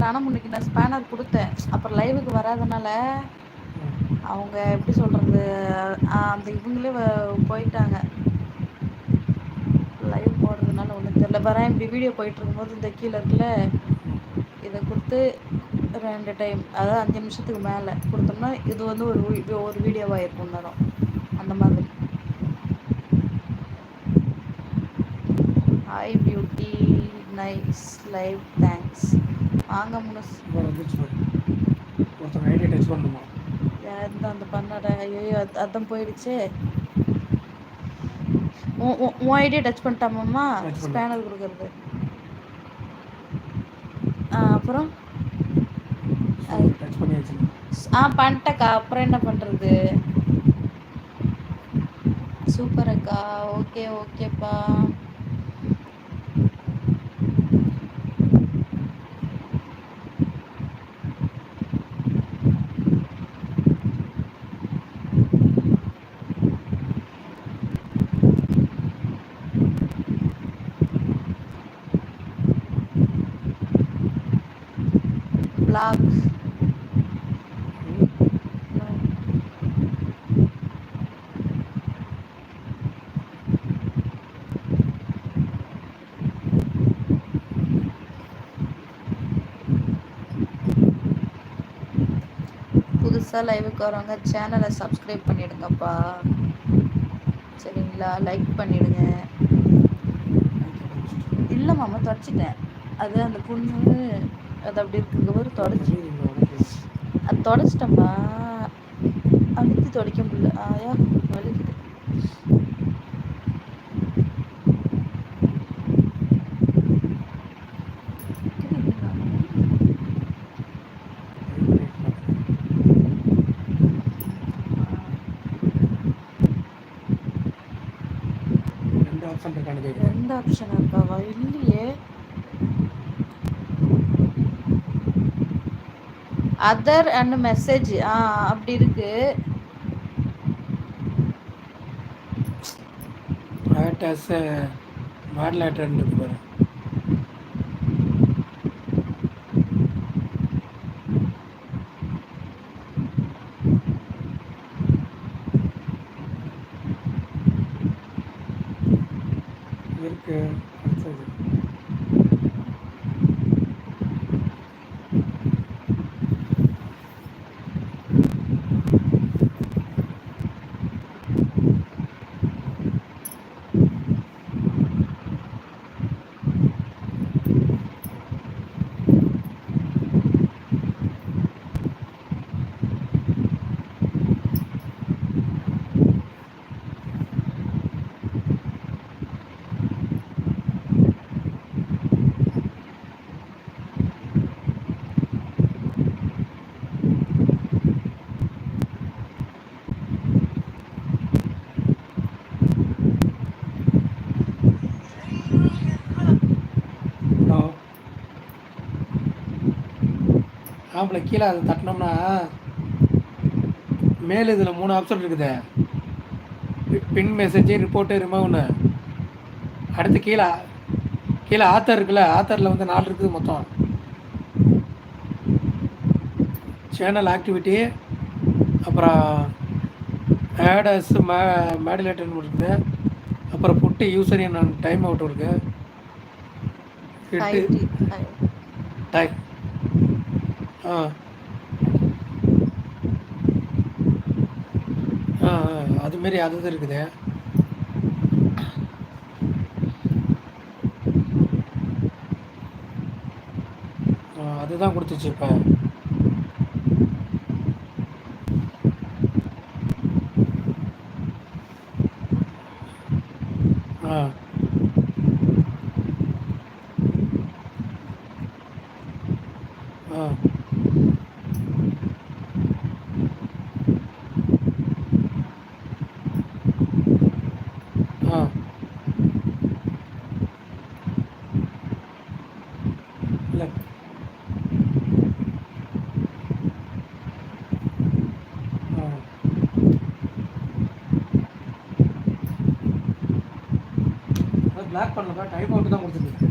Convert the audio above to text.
ஆனால் முன்னைக்கு நான் ஸ்பேனர் கொடுத்தேன். அப்புறம் லைவுக்கு வராதனால அவங்க எப்படி சொல்கிறது, அந்த இவங்களே போயிட்டாங்க. லைவ் போடுறதுனால ஒன்றும் தெரியல. வரேன் இப்படி வீடியோ போயிட்டு இருக்கும்போது இந்த கீழே இருக்குல்ல, இதை கொடுத்து 2 டைம், அதாவது 5 நிமிஷத்துக்கு மேலே கொடுத்தோம்னா இது வந்து ஒரு வீடியோவாக இருக்கும் நேரம் அந்த மாதிரி. Hi beauty, nice live, thanks. வாங்க முனஸ். ஒருத்தங்க ஐடியா டச் பண்ணுமா? எந்த அந்த பண்ணாட? ஐயோ அதான் போயிடுச்சு. உன் ஐடியா டச் பண்ணிட்டாமாம்மா ஸ்பேனர் கொடுக்கறது. அப்புறம் டச் பண்ணியாச்சு. பண்ணிட்டக்கா. அப்புறம் என்ன பண்ணுறது? சூப்பர் அக்கா. ஓகே ஓகேப்பா. பிளாக் புதுசாக லைவுக்கு வரவங்க சேனலை சப்ஸ்கிரைப் பண்ணிடுங்கப்பா, சரிங்களா? லைக் பண்ணிடுங்க. இல்லை மாமா தொடச்சிட்டேன். அது அந்த புண்ணு அது அப்படி இருக்குங்க தொடச்சி அது தொடச்சிட்டோம்மா. அழுத்தி துடைக்க முடியல. ஆயா வலிக்குது. எந்த ஆப்ஷன் இருக்காவா? இல்லையே. அதர் அண்ட் மெசேஜ் அப்படி இருக்கு. ஆட் அஸ் மாடலேட்டர் இருக்கு பாரு. இருக்கு அடுத்தது. ஆம்பளை கீழே அதை தட்டினோம்னா மேலே இதில் 3 ஆப்ஷன் இருக்குது. பின் மெசேஜ், ரிப்போர்ட்டு, ரிமூவ்னு. அடுத்து கீழே கீழே ஆத்தர் இருக்குல்ல, ஆத்தரில் வந்து 4 இருக்குது மொத்தம். சேனல் ஆக்டிவிட்டி, அப்புறம் ஆட் அஸ் மாடுலேட்டர்னு இருக்குது, அப்புறம் புட்டு யூசர் இன் டைம் அவுட் இருக்குது, டைம் அதுமாரி அது இருக்குது. அதுதான் கொடுத்துச்சு இப்போ. இல்லை பிளாக் பண்ணலப்பா, டைம் அவுட்டு தான் கொடுத்துருக்கு.